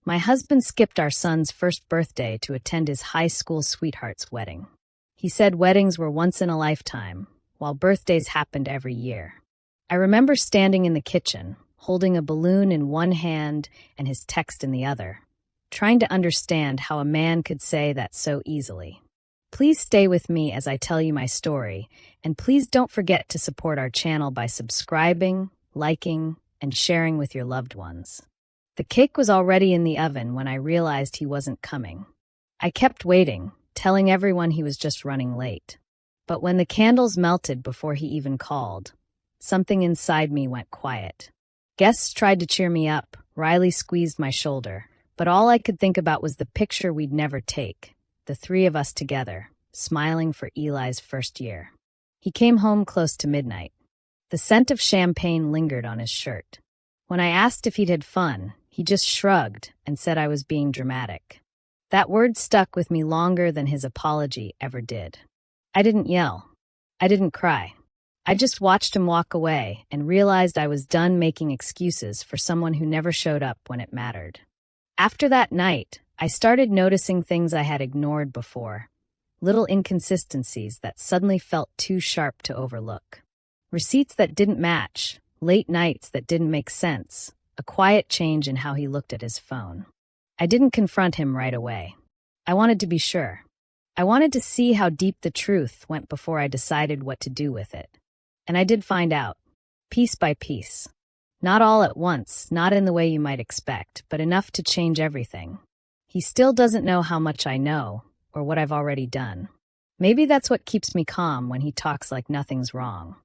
My husband skipped our son's first birthday to attend his high school sweetheart's wedding. He said weddings were once in a lifetime, while birthdays happened every year. I remember standing in the kitchen, holding a balloon in one hand and his text in the other, trying to understand how a man could say that so easily. Please stay with me as I tell you my story, and please don't forget to support our channel by subscribing, liking, and sharing with your loved ones. The cake was already in the oven when I realized he wasn't coming. I kept waiting, telling everyone he was just running late. But when the candles melted before he even called, something inside me went quiet. Guests tried to cheer me up, Riley squeezed my shoulder, but all I could think about was the picture we'd never take, the three of us together, smiling for Eli's first year. He came home close to midnight. The scent of champagne lingered on his shirt. When I asked if he'd had fun, he just shrugged and said I was being dramatic. That word stuck with me longer than his apology ever did. I didn't yell. I didn't cry. I just watched him walk away and realized I was done making excuses for someone who never showed up when it mattered. After that night, I started noticing things I had ignored before, little inconsistencies that suddenly felt too sharp to overlook. Receipts that didn't match, late nights that didn't make sense, a quiet change in how he looked at his phone. I didn't confront him right away. I wanted to be sure. I wanted to see how deep the truth went before I decided what to do with it. And I did find out, piece by piece. Not all at once, not in the way you might expect, but enough to change everything. He still doesn't know how much I know, or what I've already done. Maybe that's what keeps me calm when he talks like nothing's wrong.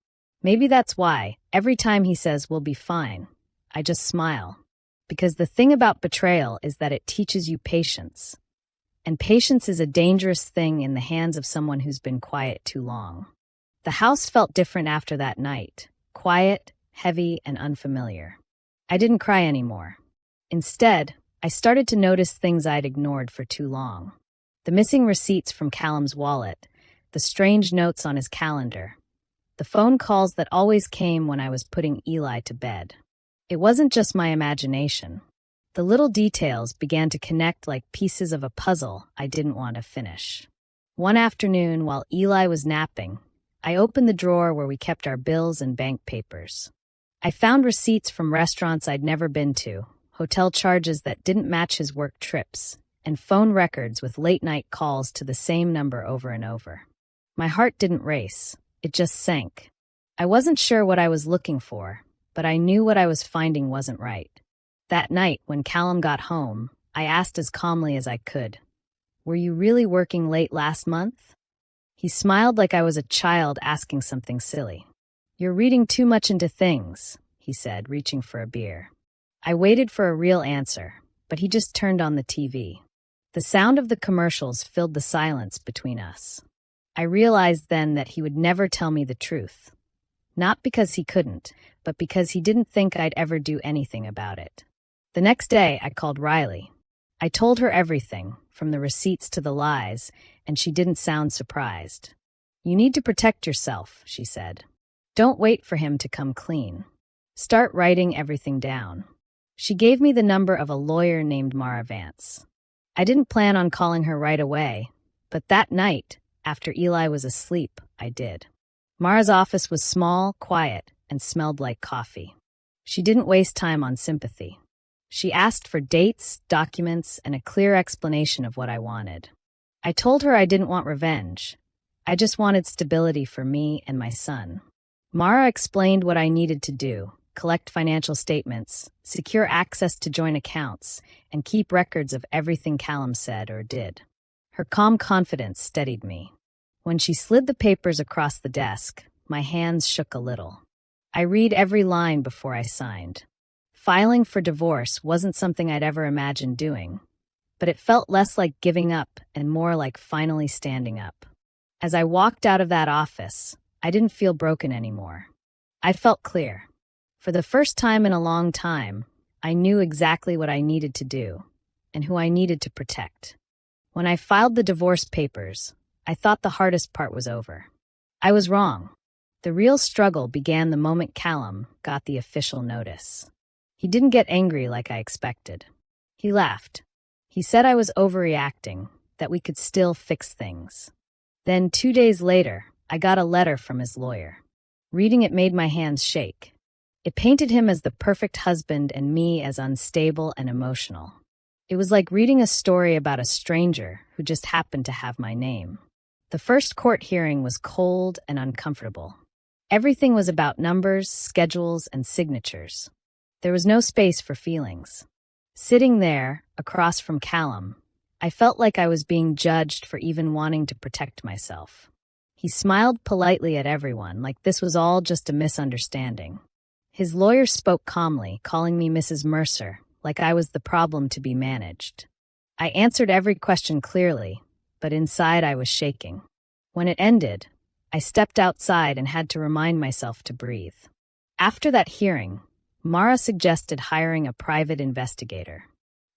Maybe that's why, every time he says we'll be fine, I just smile. Because the thing about betrayal is that it teaches you patience. And patience is a dangerous thing in the hands of someone who's been quiet too long. The house felt different after that night, quiet, heavy, and unfamiliar. I didn't cry anymore. Instead, I started to notice things I'd ignored for too long. The missing receipts from Callum's wallet, the strange notes on his calendar, the phone calls that always came when I was putting Eli to bed. It wasn't just my imagination. The little details began to connect like pieces of a puzzle I didn't want to finish. One afternoon, while Eli was napping, I opened the drawer where we kept our bills and bank papers. I found receipts from restaurants I'd never been to, hotel charges that didn't match his work trips, and phone records with late-night calls to the same number over and over. My heart didn't race. It just sank. I wasn't sure what I was looking for, but I knew what I was finding wasn't right. That night, when Callum got home, I asked as calmly as I could, "Were you really working late last month?" He smiled like I was a child asking something silly. "You're reading too much into things," he said, reaching for a beer. I waited for a real answer, but he just turned on the TV. The sound of the commercials filled the silence between us. I realized then that he would never tell me the truth. Not because he couldn't, but because he didn't think I'd ever do anything about it. The next day, I called Riley. I told her everything, from the receipts to the lies, and she didn't sound surprised. "You need to protect yourself," she said. "Don't wait for him to come clean. Start writing everything down." She gave me the number of a lawyer named Mara Vance. I didn't plan on calling her right away, but that night, after Eli was asleep, I did. Mara's office was small, quiet, and smelled like coffee. She didn't waste time on sympathy. She asked for dates, documents, and a clear explanation of what I wanted. I told her I didn't want revenge. I just wanted stability for me and my son. Mara explained what I needed to do: collect financial statements, secure access to joint accounts, and keep records of everything Callum said or did. Her calm confidence steadied me. When she slid the papers across the desk, my hands shook a little. I read every line before I signed. Filing for divorce wasn't something I'd ever imagined doing, but it felt less like giving up and more like finally standing up. As I walked out of that office, I didn't feel broken anymore. I felt clear. For the first time in a long time, I knew exactly what I needed to do and who I needed to protect. When I filed the divorce papers, I thought the hardest part was over. I was wrong. The real struggle began the moment Callum got the official notice. He didn't get angry like I expected. He laughed. He said I was overreacting, that we could still fix things. Then 2 days later, I got a letter from his lawyer. Reading it made my hands shake. It painted him as the perfect husband and me as unstable and emotional. It was like reading a story about a stranger who just happened to have my name. The first court hearing was cold and uncomfortable. Everything was about numbers, schedules, and signatures. There was no space for feelings. Sitting there, across from Callum, I felt like I was being judged for even wanting to protect myself. He smiled politely at everyone, like this was all just a misunderstanding. His lawyer spoke calmly, calling me Mrs. Mercer, like I was the problem to be managed. I answered every question clearly, but inside I was shaking. When it ended, I stepped outside and had to remind myself to breathe. After that hearing, Mara suggested hiring a private investigator.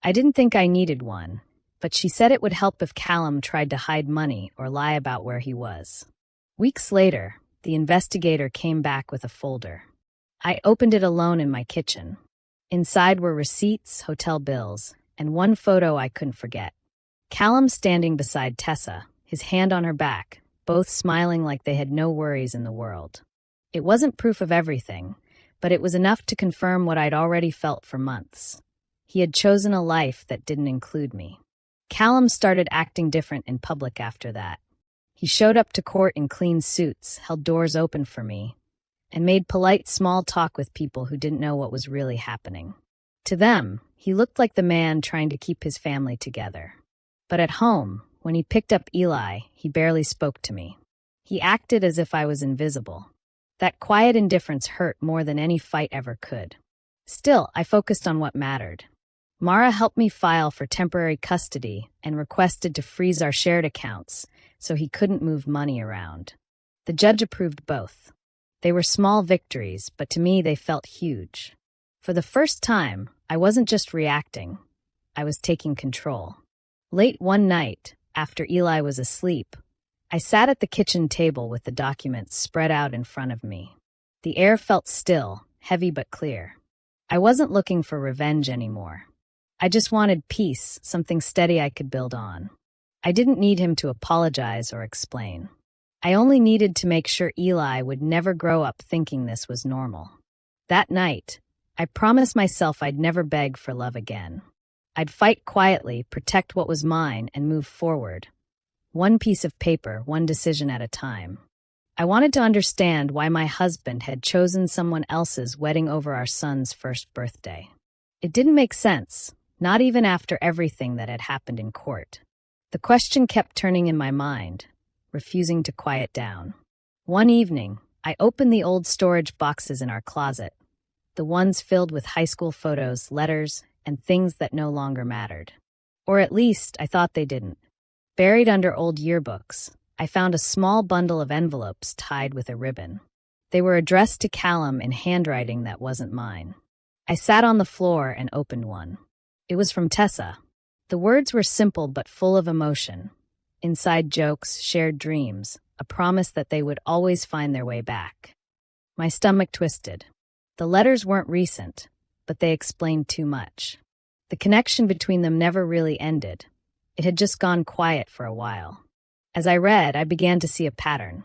I didn't think I needed one, but she said it would help if Callum tried to hide money or lie about where he was. Weeks later, the investigator came back with a folder. I opened it alone in my kitchen. Inside were receipts, hotel bills, and one photo I couldn't forget. Callum standing beside Tessa, his hand on her back, both smiling like they had no worries in the world. It wasn't proof of everything, but it was enough to confirm what I'd already felt for months. He had chosen a life that didn't include me. Callum started acting different in public after that. He showed up to court in clean suits, held doors open for me, and made polite small talk with people who didn't know what was really happening. To them, he looked like the man trying to keep his family together. But at home, when he picked up Eli, he barely spoke to me. He acted as if I was invisible. That quiet indifference hurt more than any fight ever could. Still, I focused on what mattered. Mara helped me file for temporary custody and requested to freeze our shared accounts so he couldn't move money around. The judge approved both. They were small victories, but to me they felt huge. For the first time, I wasn't just reacting. I was taking control. Late one night, after Eli was asleep, I sat at the kitchen table with the documents spread out in front of me. The air felt still, heavy but clear. I wasn't looking for revenge anymore. I just wanted peace, something steady I could build on. I didn't need him to apologize or explain. I only needed to make sure Eli would never grow up thinking this was normal. That night, I promised myself I'd never beg for love again. I'd fight quietly, protect what was mine, and move forward. One piece of paper, one decision at a time. I wanted to understand why my husband had chosen someone else's wedding over our son's first birthday. It didn't make sense, not even after everything that had happened in court. The question kept turning in my mind, refusing to quiet down. One evening, I opened the old storage boxes in our closet, the ones filled with high school photos, letters, and things that no longer mattered. Or at least, I thought they didn't. Buried under old yearbooks, I found a small bundle of envelopes tied with a ribbon. They were addressed to Callum in handwriting that wasn't mine. I sat on the floor and opened one. It was from Tessa. The words were simple but full of emotion. Inside jokes, shared dreams, a promise that they would always find their way back. My stomach twisted. The letters weren't recent, but they explained too much. The connection between them never really ended. It had just gone quiet for a while. As I read, I began to see a pattern.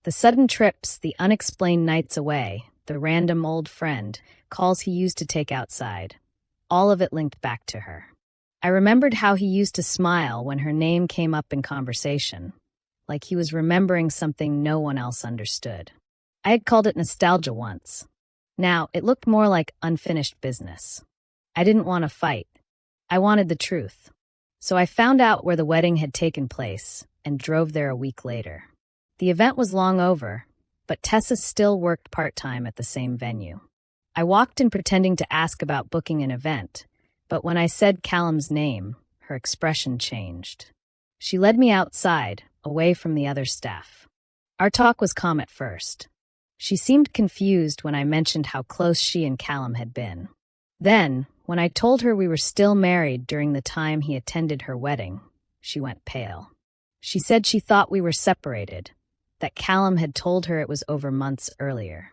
The sudden trips, the unexplained nights away, the random old friend, calls he used to take outside. All of it linked back to her. I remembered how he used to smile when her name came up in conversation, like he was remembering something no one else understood. I had called it nostalgia once. Now, it looked more like unfinished business. I didn't want to fight. I wanted the truth. So I found out where the wedding had taken place and drove there a week later. The event was long over, but Tessa still worked part-time at the same venue. I walked in pretending to ask about booking an event, but when I said Callum's name, her expression changed. She led me outside, away from the other staff. Our talk was calm at first. She seemed confused when I mentioned how close she and Callum had been. Then, when I told her we were still married during the time he attended her wedding, she went pale. She said she thought we were separated, that Callum had told her it was over months earlier.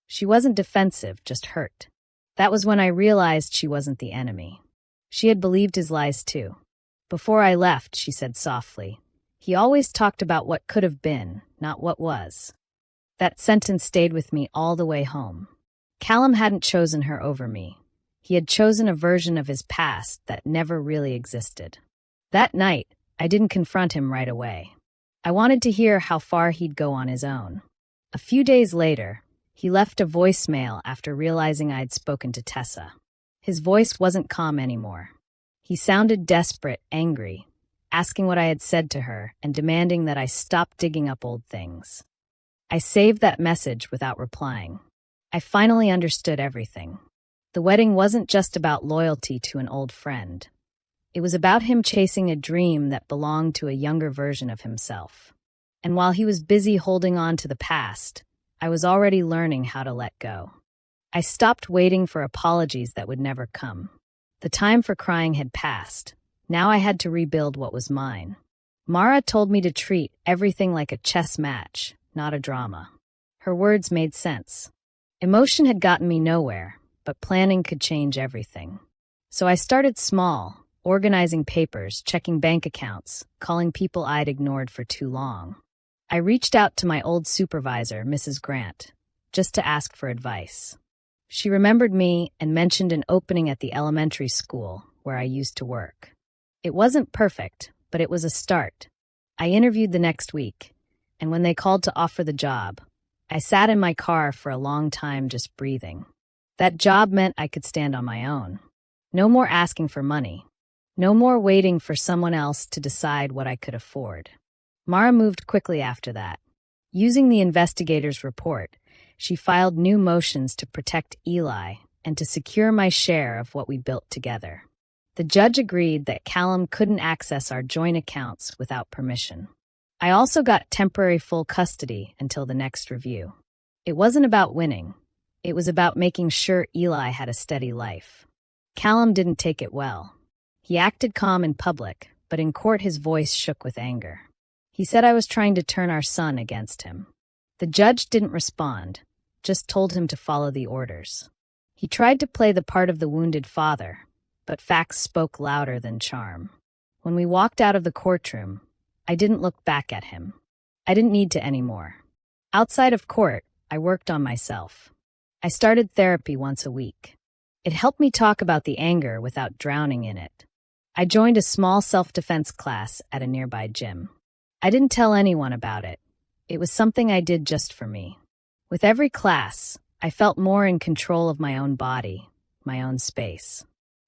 She wasn't defensive, just hurt. That was when I realized she wasn't the enemy. She had believed his lies too. Before I left, she said softly, he always talked about what could have been, not what was. That sentence stayed with me all the way home. Callum hadn't chosen her over me. He had chosen a version of his past that never really existed. That night, I didn't confront him right away. I wanted to hear how far he'd go on his own. A few days later, he left a voicemail after realizing I'd spoken to Tessa. His voice wasn't calm anymore. He sounded desperate, angry, asking what I had said to her and demanding that I stop digging up old things. I saved that message without replying. I finally understood everything. The wedding wasn't just about loyalty to an old friend. It was about him chasing a dream that belonged to a younger version of himself. And while he was busy holding on to the past, I was already learning how to let go. I stopped waiting for apologies that would never come. The time for crying had passed. Now I had to rebuild what was mine. Mara told me to treat everything like a chess match, not a drama. Her words made sense. Emotion had gotten me nowhere, but planning could change everything. So I started small, organizing papers, checking bank accounts, calling people I'd ignored for too long. I reached out to my old supervisor, Mrs. Grant, just to ask for advice. She remembered me and mentioned an opening at the elementary school where I used to work. It wasn't perfect, but it was a start. I interviewed the next week, and when they called to offer the job, I sat in my car for a long time just breathing. That job meant I could stand on my own. No more asking for money. No more waiting for someone else to decide what I could afford. Mara moved quickly after that. Using the investigator's report, she filed new motions to protect Eli and to secure my share of what we built together. The judge agreed that Callum couldn't access our joint accounts without permission. I also got temporary full custody until the next review. It wasn't about winning. It was about making sure Eli had a steady life. Callum didn't take it well. He acted calm in public, but in court his voice shook with anger. He said I was trying to turn our son against him. The judge didn't respond, just told him to follow the orders. He tried to play the part of the wounded father, but facts spoke louder than charm. When we walked out of the courtroom, I didn't look back at him. I didn't need to anymore. Outside of court, I worked on myself. I started therapy once a week. It helped me talk about the anger without drowning in it. I joined a small self-defense class at a nearby gym. I didn't tell anyone about it. It was something I did just for me. With every class, I felt more in control of my own body, my own space.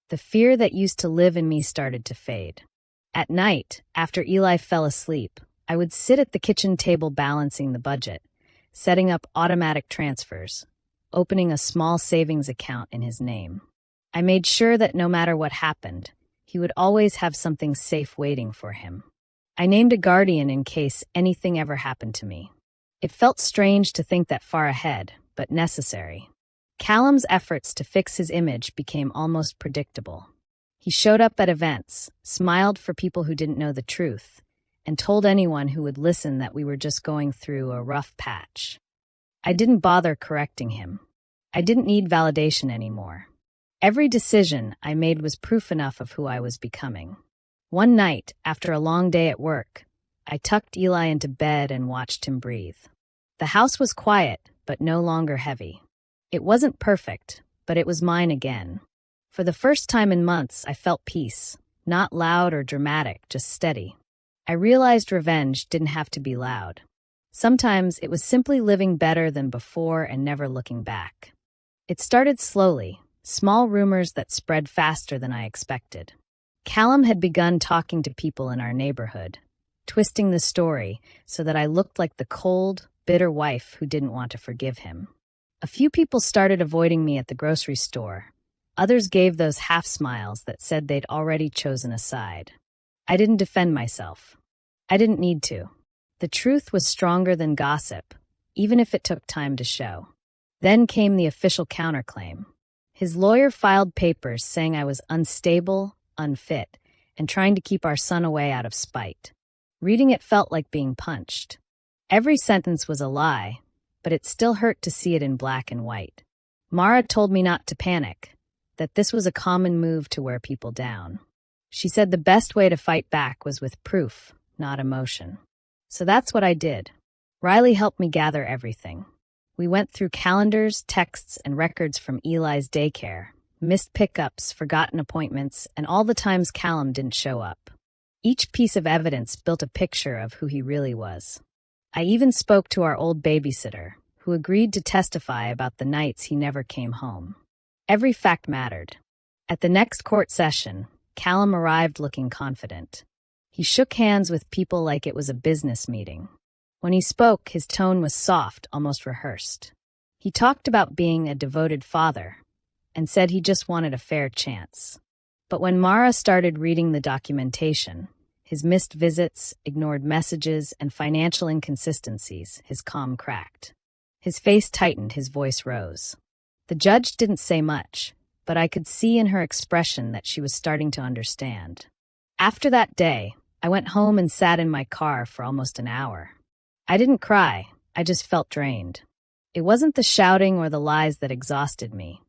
The fear that used to live in me started to fade. At night, after Eli fell asleep, I would sit at the kitchen table balancing the budget, setting up automatic transfers, opening a small savings account in his name. I made sure that no matter what happened, he would always have something safe waiting for him. I named a guardian in case anything ever happened to me. It felt strange to think that far ahead, but necessary. Callum's efforts to fix his image became almost predictable. He showed up at events, smiled for people who didn't know the truth, and told anyone who would listen that we were just going through a rough patch. I didn't bother correcting him. I didn't need validation anymore. Every decision I made was proof enough of who I was becoming. One night, after a long day at work, I tucked Eli into bed and watched him breathe. The house was quiet, but no longer heavy. It wasn't perfect, but it was mine again. For the first time in months, I felt peace, not loud or dramatic, just steady. I realized revenge didn't have to be loud. Sometimes it was simply living better than before and never looking back. It started slowly, small rumors that spread faster than I expected. Callum had begun talking to people in our neighborhood, twisting the story so that I looked like the cold, bitter wife who didn't want to forgive him. A few people started avoiding me at the grocery store. Others gave those half smiles that said they'd already chosen a side. I didn't defend myself. I didn't need to. The truth was stronger than gossip, even if it took time to show. Then came the official counterclaim. His lawyer filed papers saying I was unstable, unfit, and trying to keep our son away out of spite. Reading it felt like being punched. Every sentence was a lie, but it still hurt to see it in black and white. Mara told me not to panic. that this was a common move to wear people down. She said the best way to fight back was with proof, not emotion. So that's what I did. Riley helped me gather everything. We went through calendars, texts, and records from Eli's daycare, missed pickups, forgotten appointments, and all the times Callum didn't show up. Each piece of evidence built a picture of who he really was. I even spoke to our old babysitter, who agreed to testify about the nights he never came home. Every fact mattered. At the next court session, Callum arrived looking confident. He shook hands with people like it was a business meeting. When he spoke, his tone was soft, almost rehearsed. He talked about being a devoted father and said he just wanted a fair chance. But when Mara started reading the documentation, his missed visits, ignored messages, and financial inconsistencies, his calm cracked. His face tightened, his voice rose. The judge didn't say much, but I could see in her expression that she was starting to understand. After that day, I went home and sat in my car for almost an hour. I didn't cry, I just felt drained. It wasn't the shouting or the lies that exhausted me.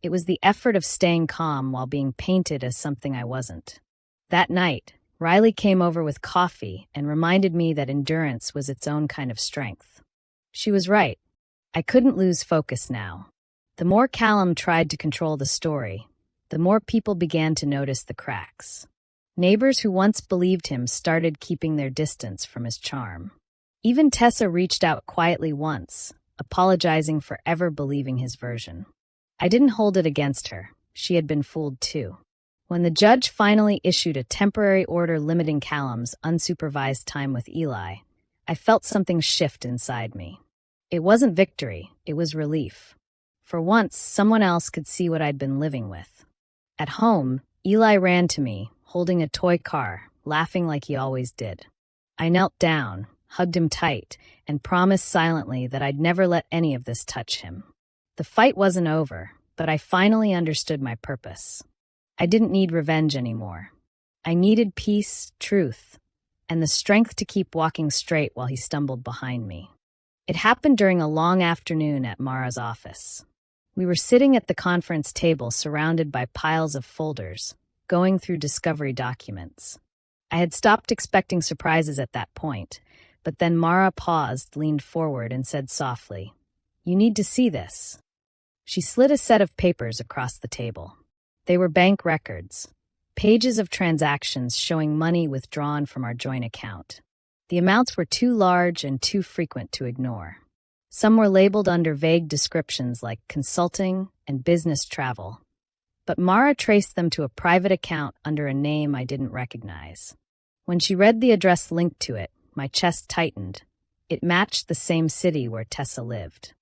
It was the effort of staying calm while being painted as something I wasn't. That night, Riley came over with coffee and reminded me that endurance was its own kind of strength. She was right. I couldn't lose focus now. The more Callum tried to control the story, the more people began to notice the cracks. Neighbors who once believed him started keeping their distance from his charm. Even Tessa reached out quietly once, apologizing for ever believing his version. I didn't hold it against her. She had been fooled too. When the judge finally issued a temporary order limiting Callum's unsupervised time with Eli, I felt something shift inside me. It wasn't victory, it was relief. For once, someone else could see what I'd been living with. At home, Eli ran to me, holding a toy car, laughing like he always did. I knelt down, hugged him tight, and promised silently that I'd never let any of this touch him. The fight wasn't over, but I finally understood my purpose. I didn't need revenge anymore. I needed peace, truth, and the strength to keep walking straight while he stumbled behind me. It happened during a long afternoon at Mara's office. We were sitting at the conference table surrounded by piles of folders, going through discovery documents. I had stopped expecting surprises at that point, but then Mara paused, leaned forward, and said softly, "You need to see this." She slid a set of papers across the table. They were bank records, pages of transactions showing money withdrawn from our joint account. The amounts were too large and too frequent to ignore. Some were labeled under vague descriptions like consulting and business travel. But Mara traced them to a private account under a name I didn't recognize. When she read the address linked to it, my chest tightened. It matched the same city where Tessa lived.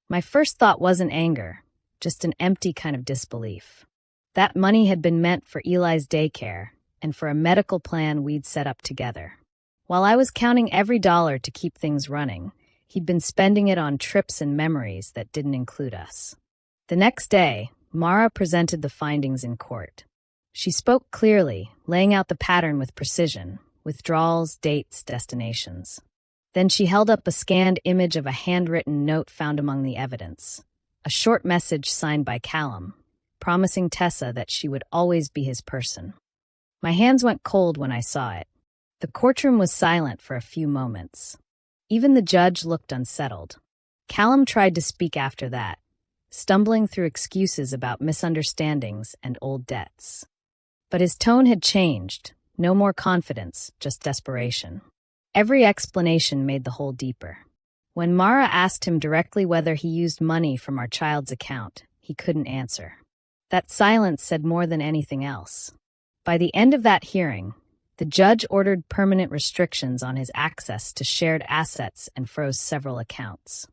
My first thought wasn't anger, just an empty kind of disbelief. That money had been meant for Eli's daycare and for a medical plan we'd set up together. While I was counting every dollar to keep things running, he'd been spending it on trips and memories that didn't include us. The next day, Mara presented the findings in court. She spoke clearly, laying out the pattern with precision, withdrawals, dates, destinations. Then she held up a scanned image of a handwritten note found among the evidence, a short message signed by Callum, promising Tessa that she would always be his person. My hands went cold when I saw it. The courtroom was silent for a few moments. Even the judge looked unsettled. Callum tried to speak after that, stumbling through excuses about misunderstandings and old debts. But his tone had changed. No more confidence, just desperation. Every explanation made the hole deeper. When Mara asked him directly whether he used money from our child's account, he couldn't answer. That silence said more than anything else. By the end of that hearing, the judge ordered permanent restrictions on his access to shared assets and froze several accounts.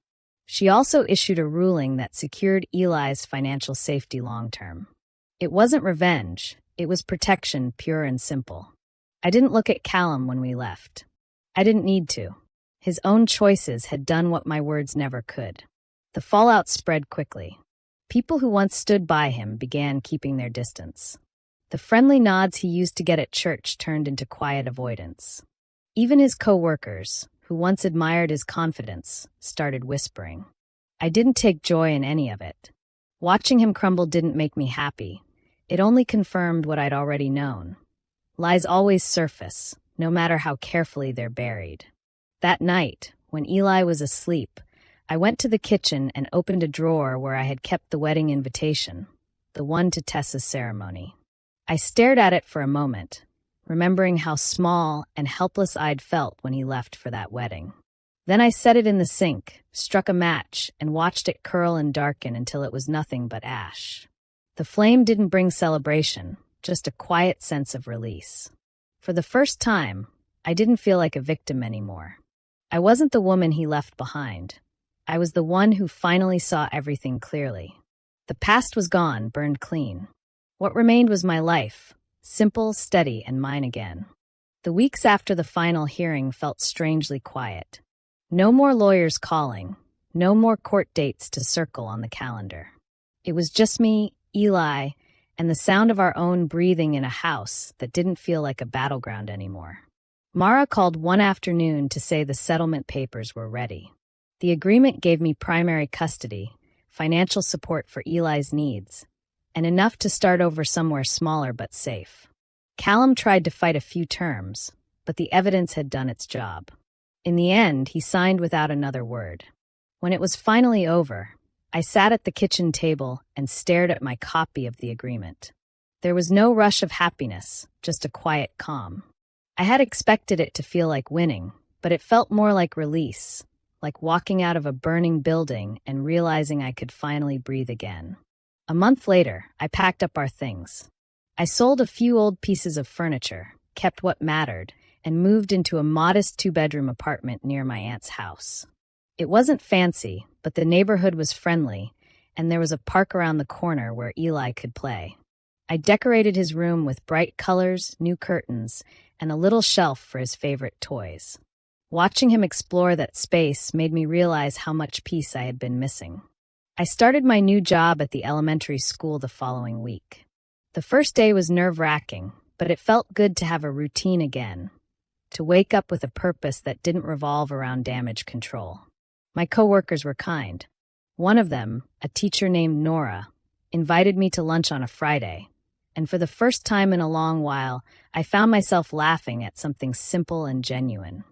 She also issued a ruling that secured Eli's financial safety long-term. It wasn't revenge, it was protection, pure and simple. I didn't look at Callum when we left. I didn't need to. His own choices had done what my words never could. The fallout spread quickly. People who once stood by him began keeping their distance. The friendly nods he used to get at church turned into quiet avoidance. Even his co-workers, who once admired his confidence, started whispering. I didn't take joy in any of it. Watching him crumble didn't make me happy. It only confirmed what I'd already known. Lies always surface, no matter how carefully they're buried. That night, when Eli was asleep, I went to the kitchen and opened a drawer where I had kept the wedding invitation, the one to Tessa's ceremony. I stared at it for a moment, remembering how small and helpless I'd felt when he left for that wedding. Then I set it in the sink, struck a match, and watched it curl and darken until it was nothing but ash. The flame didn't bring celebration, just a quiet sense of release. For the first time, I didn't feel like a victim anymore. I wasn't the woman he left behind. I was the one who finally saw everything clearly. The past was gone, burned clean. What remained was my life, simple, steady, and mine again. The weeks after the final hearing felt strangely quiet. No more lawyers calling, no more court dates to circle on the calendar. It was just me, Eli, and the sound of our own breathing in a house that didn't feel like a battleground anymore. Mara called one afternoon to say the settlement papers were ready. The agreement gave me primary custody, financial support for Eli's needs, and enough to start over somewhere smaller but safe. Callum tried to fight a few terms, but the evidence had done its job. In the end, he signed without another word. When it was finally over, I sat at the kitchen table and stared at my copy of the agreement. There was no rush of happiness, just a quiet calm. I had expected it to feel like winning, but it felt more like release, like walking out of a burning building and realizing I could finally breathe again. A month later, I packed up our things. I sold a few old pieces of furniture, kept what mattered, and moved into a modest 2-bedroom apartment near my aunt's house. It wasn't fancy, but the neighborhood was friendly, and there was a park around the corner where Eli could play. I decorated his room with bright colors, new curtains, and a little shelf for his favorite toys. Watching him explore that space made me realize how much peace I had been missing. I started my new job at the elementary school the following week. The first day was nerve-wracking, but it felt good to have a routine again, to wake up with a purpose that didn't revolve around damage control. My coworkers were kind. One of them, a teacher named Nora, invited me to lunch on a Friday, and for the first time in a long while, I found myself laughing at something simple and genuine.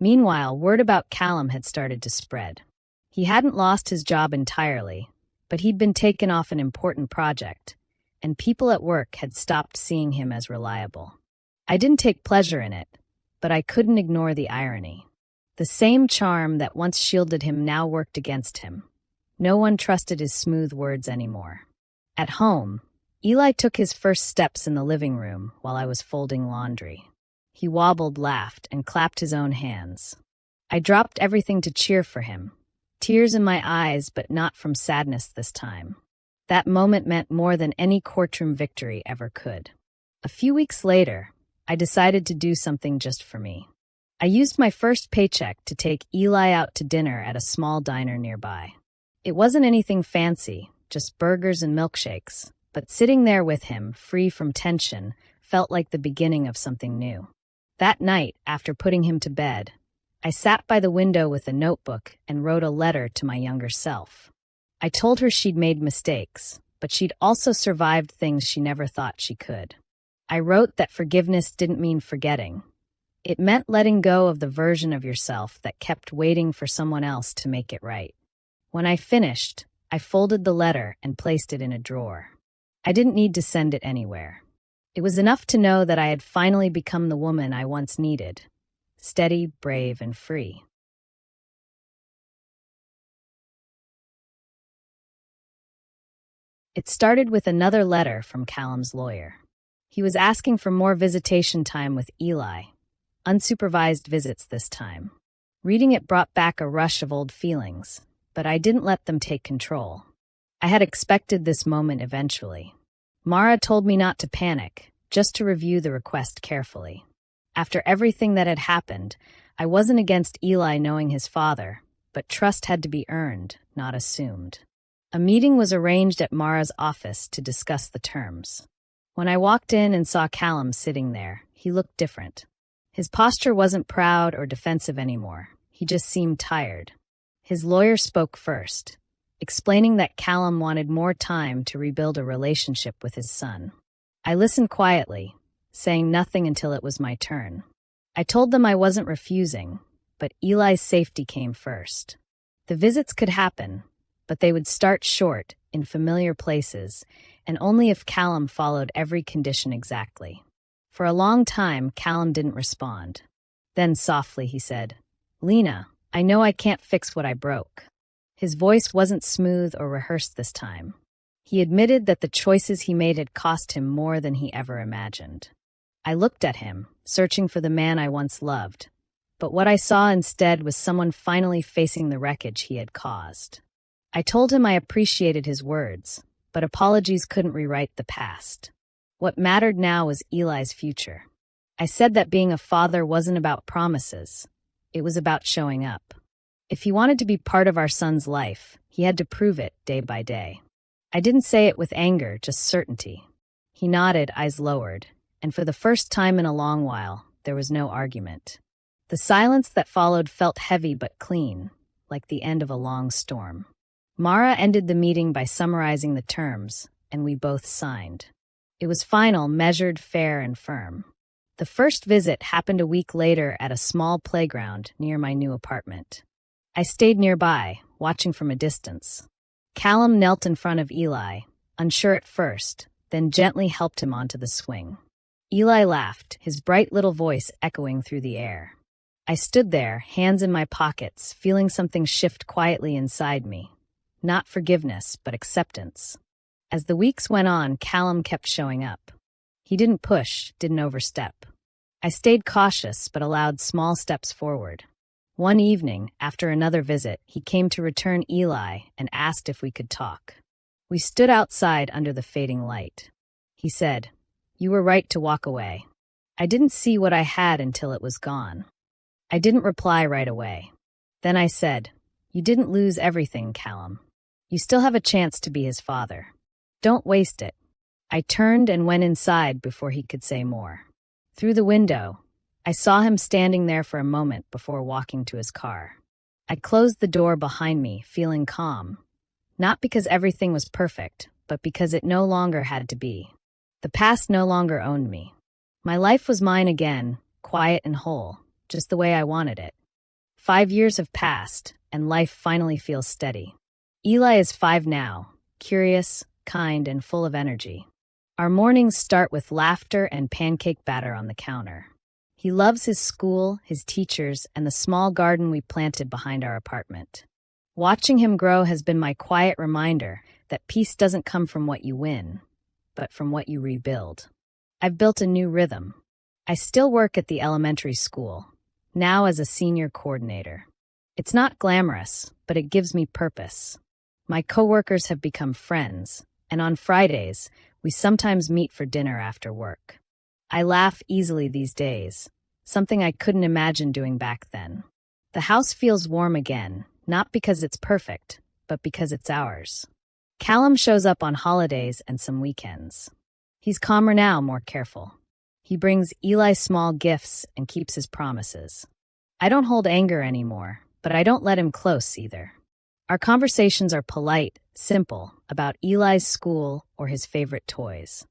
Meanwhile, word about Callum had started to spread. He hadn't lost his job entirely, but he'd been taken off an important project, and people at work had stopped seeing him as reliable. I didn't take pleasure in it, but I couldn't ignore the irony. The same charm that once shielded him now worked against him. No one trusted his smooth words anymore. At home, Eli took his first steps in the living room while I was folding laundry. He wobbled, laughed, and clapped his own hands. I dropped everything to cheer for him. Tears in my eyes, but not from sadness this time. That moment meant more than any courtroom victory ever could. A few weeks later, I decided to do something just for me. I used my first paycheck to take Eli out to dinner at a small diner nearby. It wasn't anything fancy, just burgers and milkshakes, but sitting there with him, free from tension, felt like the beginning of something new. That night, after putting him to bed, I sat by the window with a notebook and wrote a letter to my younger self. I told her she'd made mistakes, but she'd also survived things she never thought she could. I wrote that forgiveness didn't mean forgetting. It meant letting go of the version of yourself that kept waiting for someone else to make it right. When I finished, I folded the letter and placed it in a drawer. I didn't need to send it anywhere. It was enough to know that I had finally become the woman I once needed. Steady, brave, and free. It started with another letter from Callum's lawyer. He was asking for more visitation time with Eli, unsupervised visits this time. Reading it brought back a rush of old feelings, but I didn't let them take control. I had expected this moment eventually. Mara told me not to panic, just to review the request carefully. After everything that had happened, I wasn't against Eli knowing his father, but trust had to be earned, not assumed. A meeting was arranged at Mara's office to discuss the terms. When I walked in and saw Callum sitting there, he looked different. His posture wasn't proud or defensive anymore. He just seemed tired. His lawyer spoke first. explaining that Callum wanted more time to rebuild a relationship with his son. I listened quietly, saying nothing until it was my turn. I told them I wasn't refusing, but Eli's safety came first. The visits could happen, but they would start short, in familiar places, and only if Callum followed every condition exactly. For a long time, Callum didn't respond. Then softly he said, "Lena, I know I can't fix what I broke." His voice wasn't smooth or rehearsed this time. He admitted that the choices he made had cost him more than he ever imagined. I looked at him, searching for the man I once loved, but what I saw instead was someone finally facing the wreckage he had caused. I told him I appreciated his words, but apologies couldn't rewrite the past. What mattered now was Eli's future. I said that being a father wasn't about promises. It was about showing up. If he wanted to be part of our son's life, he had to prove it day by day. I didn't say it with anger, just certainty. He nodded, eyes lowered, and for the first time in a long while, there was no argument. The silence that followed felt heavy but clean, like the end of a long storm. Mara ended the meeting by summarizing the terms, and we both signed. It was final, measured, fair, and firm. The first visit happened a week later at a small playground near my new apartment. I stayed nearby, watching from a distance. Callum knelt in front of Eli, unsure at first, then gently helped him onto the swing. Eli laughed, his bright little voice echoing through the air. I stood there, hands in my pockets, feeling something shift quietly inside me. Not forgiveness, but acceptance. As the weeks went on, Callum kept showing up. He didn't push, didn't overstep. I stayed cautious, but allowed small steps forward. One evening, after another visit, he came to return Eli and asked if we could talk. We stood outside under the fading light. He said, "You were right to walk away." I didn't see what I had until it was gone. I didn't reply right away. Then I said, "You didn't lose everything, Callum. You still have a chance to be his father. Don't waste it." I turned and went inside before he could say more. Through the window, I saw him standing there for a moment before walking to his car. I closed the door behind me, feeling calm. Not because everything was perfect, but because it no longer had to be. The past no longer owned me. My life was mine again, quiet and whole, just the way I wanted it. 5 years have passed, and life finally feels steady. Eli is 5 now, curious, kind, and full of energy. Our mornings start with laughter and pancake batter on the counter. He loves his school, his teachers, and the small garden we planted behind our apartment. Watching him grow has been my quiet reminder that peace doesn't come from what you win, but from what you rebuild. I've built a new rhythm. I still work at the elementary school, now as a senior coordinator. It's not glamorous, but it gives me purpose. My coworkers have become friends, and on Fridays, we sometimes meet for dinner after work. I laugh easily these days, something I couldn't imagine doing back then. The house feels warm again, not because it's perfect, but because it's ours. Callum shows up on holidays and some weekends. He's calmer now, more careful. He brings Eli small gifts and keeps his promises. I don't hold anger anymore, but I don't let him close either. Our conversations are polite, simple, about Eli's school or his favorite toys.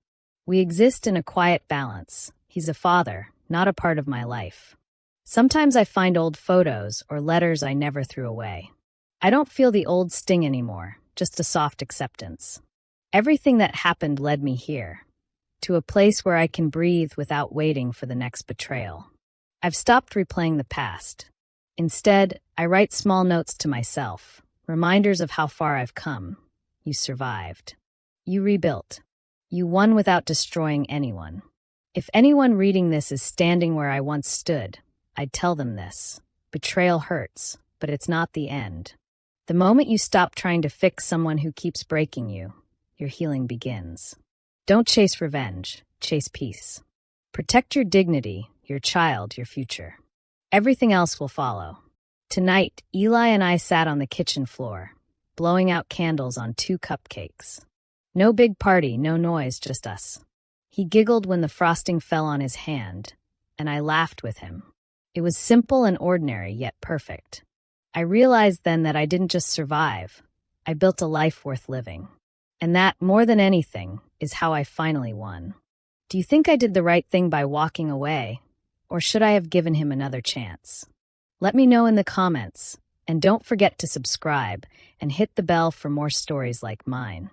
We exist in a quiet balance. He's a father, not a part of my life. Sometimes I find old photos or letters I never threw away. I don't feel the old sting anymore, just a soft acceptance. Everything that happened led me here, to a place where I can breathe without waiting for the next betrayal. I've stopped replaying the past. Instead, I write small notes to myself, reminders of how far I've come. You survived. You rebuilt. You won without destroying anyone. If anyone reading this is standing where I once stood, I'd tell them this. Betrayal hurts, but it's not the end. The moment you stop trying to fix someone who keeps breaking you, your healing begins. Don't chase revenge, chase peace. Protect your dignity, your child, your future. Everything else will follow. Tonight, Eli and I sat on the kitchen floor, blowing out candles on 2 cupcakes. No big party, no noise, just us. He giggled when the frosting fell on his hand, and I laughed with him. It was simple and ordinary, yet perfect. I realized then that I didn't just survive. I built a life worth living. And that, more than anything, is how I finally won. Do you think I did the right thing by walking away? Or should I have given him another chance? Let me know in the comments. And don't forget to subscribe and hit the bell for more stories like mine.